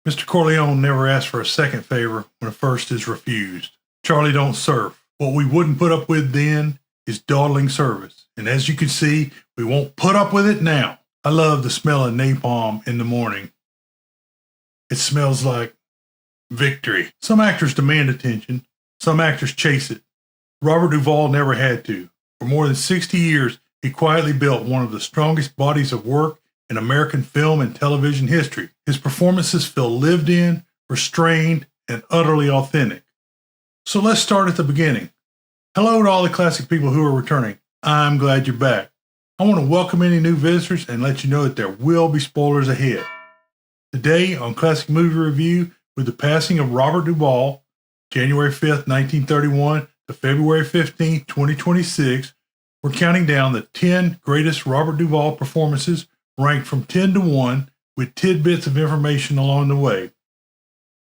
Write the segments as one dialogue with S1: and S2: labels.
S1: Mr. Corleone never asks for a second favor when a first is refused. Charlie don't surf. What we wouldn't put up with then is dawdling service. And as you can see, we won't put up with it now. I love the smell of napalm in the morning. It smells like victory. Some actors demand attention. Some actors chase it. Robert Duvall never had to. For more than 60 years, he quietly built one of the strongest bodies of work in American film and television history. His performances feel lived in, restrained, and utterly authentic. So let's start at the beginning. Hello to all the classic people who are returning. I'm glad you're back. I want to welcome any new visitors and let you know that there will be spoilers ahead. Today on Classic Movie Review, with the passing of Robert Duvall, January 5th, 1931 to February 15th, 2026, we're counting down the 10 greatest Robert Duvall performances ranked from 10 to 1 with tidbits of information along the way.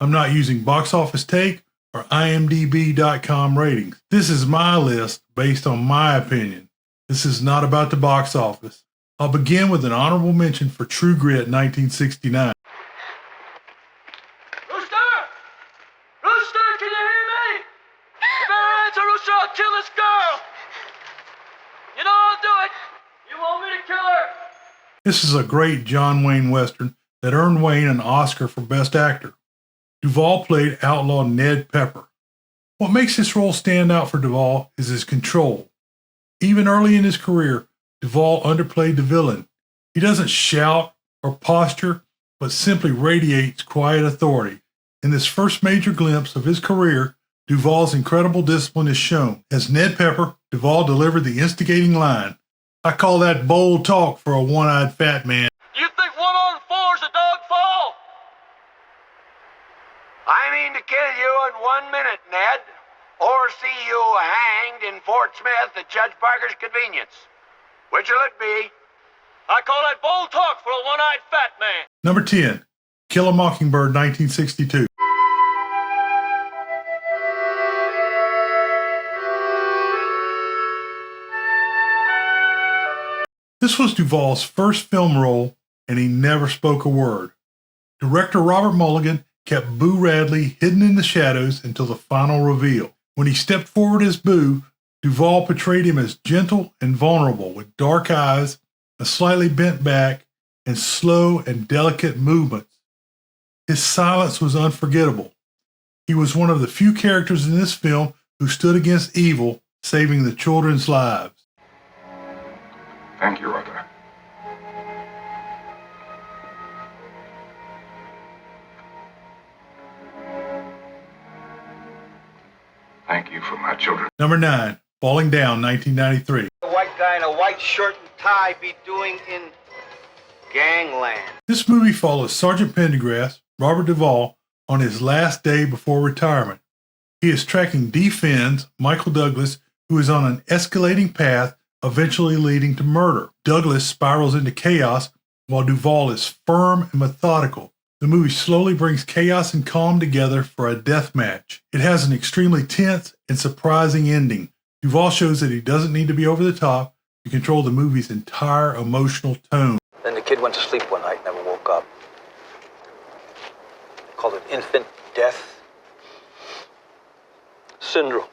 S1: I'm not using Box Office Take or IMDb.com ratings. This is my list based on my opinion. This is not about the box office. I'll begin with an honorable mention for True Grit 1969.
S2: Rooster! Rooster, can you hear me? If I answer, Rooster, I'll kill this girl! You know I'll do it! You want me to kill her?
S1: This is a great John Wayne Western that earned Wayne an Oscar for Best Actor. Duvall played outlaw Ned Pepper. What makes this role stand out for Duvall is his control. Even early in his career, Duvall underplayed the villain. He doesn't shout or posture, but simply radiates quiet authority. In this first major glimpse of his career, Duvall's incredible discipline is shown. As Ned Pepper, Duvall delivered the instigating line, "I call that bold talk for a one-eyed fat man."
S2: You think 1 on 4's a dog fall?
S3: I mean to kill you in 1 minute, Ned, or see you hanged in Fort Smith at Judge Parker's convenience. Which'll it be?
S2: I call that bold talk for a one-eyed fat man.
S1: Number 10, Kill a Mockingbird 1962. This was Duvall's first film role, and he never spoke a word. Director Robert Mulligan kept Boo Radley hidden in the shadows until the final reveal. When he stepped forward as Boo, Duvall portrayed him as gentle and vulnerable, with dark eyes, a slightly bent back, and slow and delicate movements. His silence was unforgettable. He was one of the few characters in this film who stood against evil, saving the children's lives.
S4: Thank you, Arthur. Thank you for my children.
S1: Number 9, Falling Down 1993.
S3: A white guy in a white shirt and tie be doing in gangland?
S1: This movie follows Sergeant Pendergrass, Robert Duvall, on his last day before retirement. He is tracking D. Finn's Michael Douglas, who is on an escalating path eventually leading to murder. Douglas spirals into chaos while Duvall is firm and methodical. The movie slowly brings chaos and calm together for a death match. It has an extremely tense and surprising ending. Duvall shows that he doesn't need to be over the top to control the movie's entire emotional tone.
S5: Then the kid went to sleep one night, never woke up. They called it infant death syndrome.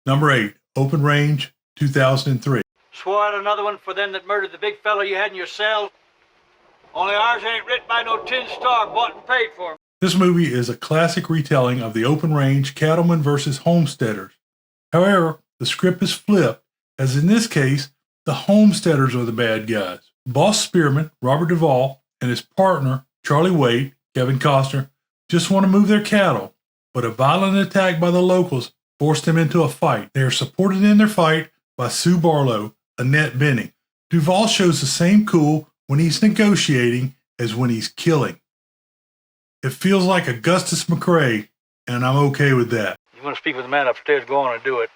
S1: Number 8, Open Range 2003.
S2: Swore out another one for them that murdered the big fellow you had in your cell. Only ours ain't written by no tin star bought and paid for.
S1: This movie is a classic retelling of the open range cattlemen versus homesteaders. However, the script is flipped, as in this case, the homesteaders are the bad guys. Boss Spearman, Robert Duvall, and his partner, Charlie Waite, Kevin Costner, just want to move their cattle, but a violent attack by the locals forced them into a fight. They are supported in their fight by Sue Barlow, Annette Bening. Duvall shows the same cool when he's negotiating as when he's killing. It feels like Augustus McCrae, and I'm okay with that.
S2: You want to speak with the man upstairs, go on and do it.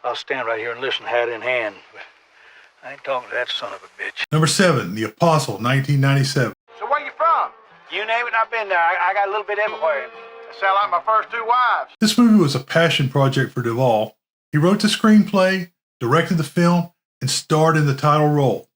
S2: I'll stand right here and listen hat in hand. But I ain't talking to that son of a bitch.
S1: Number 7, The Apostle, 1997.
S3: So where you from? You name it, I've been there. I got a little bit everywhere. I sound like my first 2 wives.
S1: This movie was a passion project for Duvall. He wrote the screenplay, directed the film, and starred in the title role.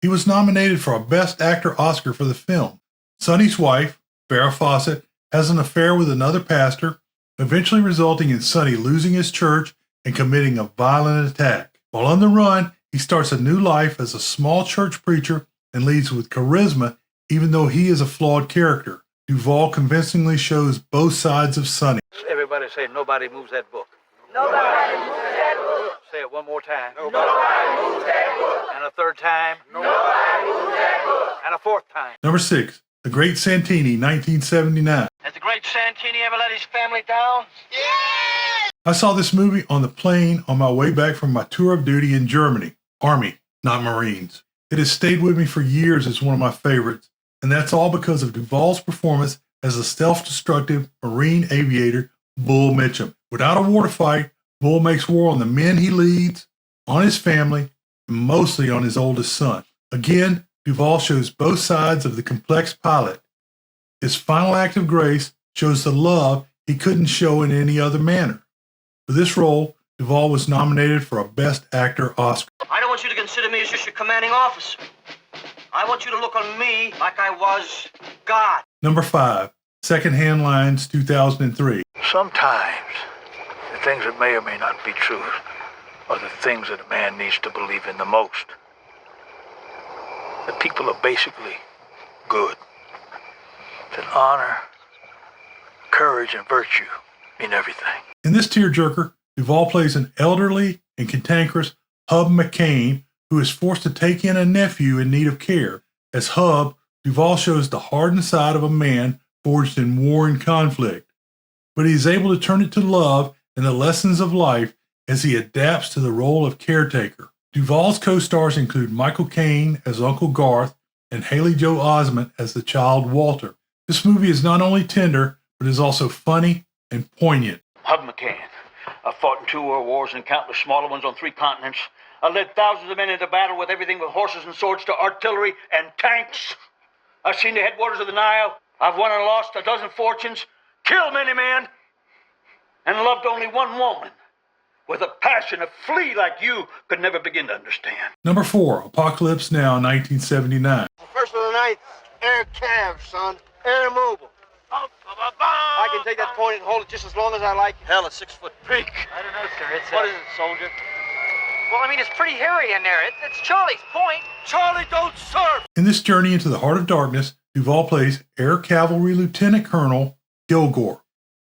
S1: He was nominated for a Best Actor Oscar for the film. Sonny's Wife, Farrah Fawcett has an affair with another pastor, eventually resulting in Sonny losing his church and committing a violent attack. While on the run, he starts a new life as a small church preacher and leads with charisma, even though he is a flawed character. Duvall convincingly shows both sides of Sonny.
S5: Everybody say, nobody moves that book.
S2: Nobody moves that book.
S5: Say it one more time.
S2: Nobody moves that book.
S5: And a third time.
S2: Nobody moves that book.
S5: And a fourth time.
S1: Number 6, The Great Santini, 1979.
S2: Has the great Santini ever let his family down? Yes!
S1: I saw this movie on the plane on my way back from my tour of duty in Germany. Army, not Marines. It has stayed with me for years as one of my favorites, and that's all because of Duvall's performance as a self-destructive Marine aviator, Bull Mitchum. Without a war to fight, Bull makes war on the men he leads, on his family, and mostly on his oldest son. Again, Duvall shows both sides of the complex pilot. His final act of grace shows the love he couldn't show in any other manner. For this role, Duvall was nominated for a Best Actor Oscar.
S2: I don't want you to consider me as just your commanding officer. I want you to look on me like I was God.
S1: Number 5, Secondhand Lines, 2003.
S6: Sometimes the things that may or may not be true are the things that a man needs to believe in the most. That people are basically good. That honor, courage, and virtue mean everything.
S1: In this tearjerker, Duvall plays an elderly and cantankerous Hub McCain who is forced to take in a nephew in need of care. As Hub, Duvall shows the hardened side of a man forged in war and conflict, but he is able to turn it to love and the lessons of life as he adapts to the role of caretaker. Duvall's co-stars include Michael Caine as Uncle Garth and Haley Joel Osment as the child Walter. This movie is not only tender, but is also funny and poignant.
S7: Hub McCain. I fought in 2 world wars and countless smaller ones on 3 continents. I led thousands of men into battle with everything from horses and swords to artillery and tanks. I've seen the headwaters of the Nile. I've won and lost a dozen fortunes, killed many men, and loved only one woman with a passion a flea like you could never begin to understand.
S1: Number 4, Apocalypse Now, 1979.
S3: First of the night, air calves, son. Air mobile. I can take that point and hold it just as long as I like.
S2: Hell, a 6-foot peak.
S8: I don't know, sir. It's
S2: What is it, soldier?
S8: Well, I mean, it's pretty hairy in there. It's Charlie's point.
S2: Charlie, don't surf!
S1: In this journey into the heart of darkness, Duvall plays Air Cavalry Lieutenant Colonel Kilgore.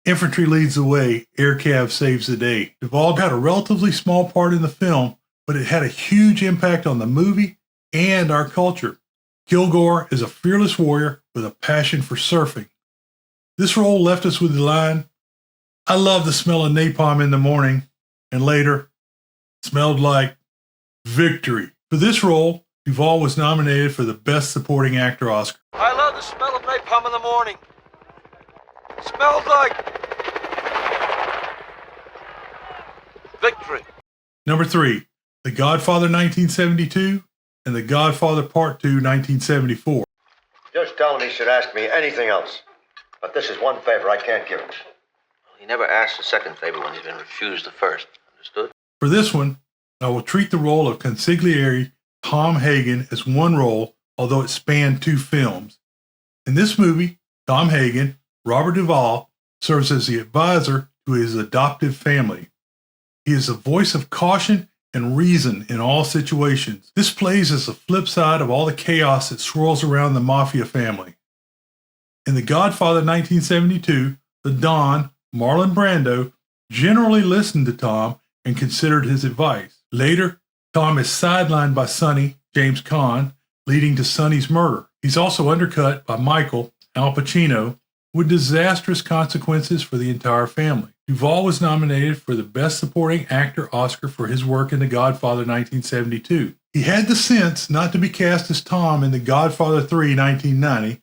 S1: Infantry leads the way, Air Cav saves the day. Duvall had a relatively small part in the film, but it had a huge impact on the movie and our culture. Kilgore is a fearless warrior with a passion for surfing. This role left us with the line, "I love the smell of napalm in the morning," and later, "smelled like victory." For this role, Duvall was nominated for the Best Supporting Actor Oscar.
S2: I love the smell of napalm in the morning. Smells like victory.
S1: Number 3, The Godfather 1972 and The Godfather Part 2 1974.
S9: Just tell him he should ask me anything else. But this is one favor I can't give him.
S5: He never asks a second favor when he's been refused the first. Understood?
S1: For this one, I will treat the role of consigliere Tom Hagen as one role, although it spanned 2 films. In this movie, Tom Hagen, Robert Duvall, serves as the advisor to his adoptive family. He is the voice of caution and reason in all situations. This plays as the flip side of all the chaos that swirls around the mafia family. In The Godfather 1972, the Don, Marlon Brando, generally listened to Tom and considered his advice. Later, Tom is sidelined by Sonny, James Caan, leading to Sonny's murder. He's also undercut by Michael, Al Pacino, with disastrous consequences for the entire family. Duvall was nominated for the Best Supporting Actor Oscar for his work in The Godfather 1972. He had the sense not to be cast as Tom in The Godfather 3 1990,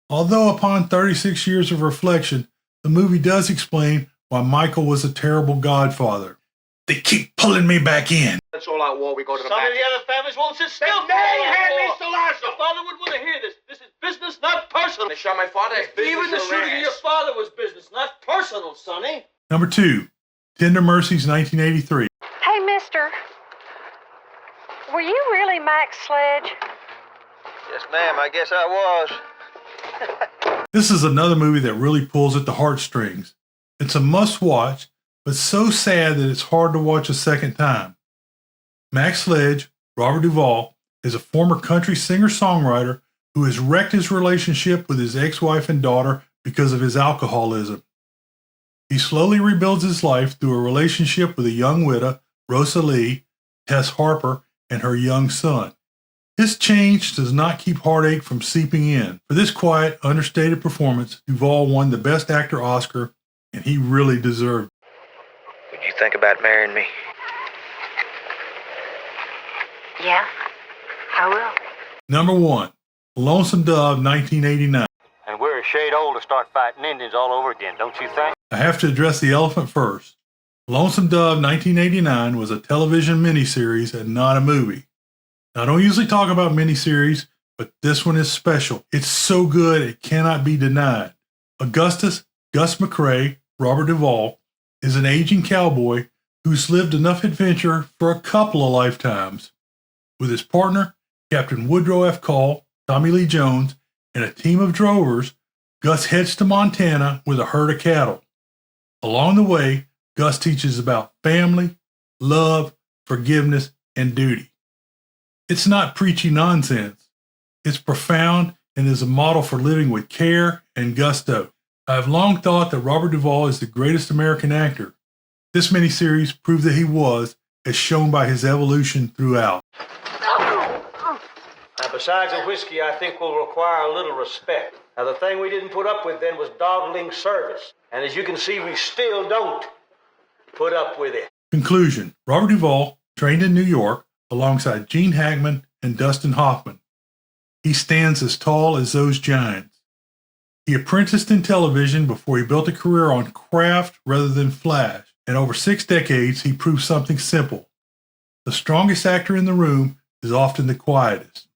S1: although upon 36 years of reflection, the movie does explain why Michael was a terrible godfather. They keep pulling me back in.
S3: That's all out war. We go to the
S2: Some
S3: match.
S2: of the other families won't sit still.
S3: They had Mr. Lasso.
S2: Your father would want to hear this. This is business, not personal.
S3: They shot my father.
S2: Even the shooting of your father was business, not personal, Sonny.
S1: Number 2, Tender Mercies 1983.
S10: Hey, mister. Were you really Max Sledge?
S5: Yes, ma'am. I guess I was.
S1: This is another movie that really pulls at the heartstrings. It's a must-watch, but so sad that it's hard to watch a second time. Max Sledge, Robert Duvall, is a former country singer-songwriter who has wrecked his relationship with his ex-wife and daughter because of his alcoholism. He slowly rebuilds his life through a relationship with a young widow, Rosa Lee, Tess Harper, and her young son. His change does not keep heartache from seeping in. For this quiet, understated performance, Duvall won the Best Actor Oscar, and he really deserved it.
S11: Would you think about marrying me?
S10: Yeah, I will.
S1: Number 1, Lonesome Dove, 1989.
S12: And we're a shade old to start fighting Indians all over again, don't you think?
S1: I have to address the elephant first. Lonesome Dove, 1989 was a television miniseries and not a movie. Now, I don't usually talk about miniseries, but this one is special. It's so good it cannot be denied. Augustus McCrae, Robert Duvall, is an aging cowboy who's lived enough adventure for a couple of lifetimes. With his partner, Captain Woodrow F. Call, Tommy Lee Jones, and a team of drovers, Gus heads to Montana with a herd of cattle. Along the way, Gus teaches about family, love, forgiveness, and duty. It's not preachy nonsense. It's profound and is a model for living with care and gusto. I have long thought that Robert Duvall is the greatest American actor. This miniseries proved that he was, as shown by his evolution throughout.
S12: Now, besides the whiskey, I think will require a little respect. Now, the thing we didn't put up with then was dawdling service. And as you can see, we still don't put up with it.
S1: Conclusion. Robert Duvall trained in New York alongside Gene Hackman and Dustin Hoffman. He stands as tall as those giants. He apprenticed in television before he built a career on craft rather than flash. And over 6 decades, he proved something simple. The strongest actor in the room is often the quietest.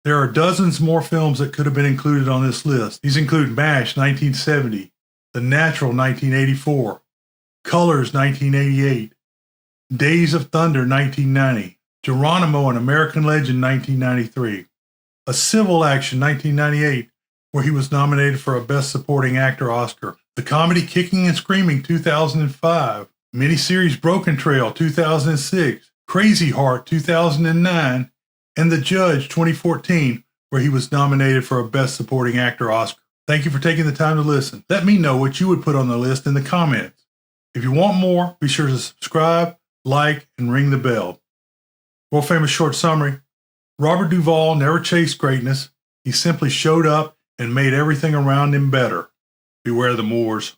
S1: There are dozens more films that could have been included on this list. These include MASH, 1970, The Natural, 1984, Colors, 1988, Days of Thunder, 1990, Geronimo, An American Legend, 1993, A Civil Action, 1998, where he was nominated for a Best Supporting Actor Oscar, the comedy Kicking and Screaming, 2005, miniseries Broken Trail, 2006, Crazy Heart, 2009, and The Judge, 2014, where he was nominated for a Best Supporting Actor Oscar. Thank you for taking the time to listen. Let me know what you would put on the list in the comments. If you want more, be sure to subscribe, like, and ring the bell. World famous short summary. Robert Duvall never chased greatness. He simply showed up and made everything around him better. Beware the Moors.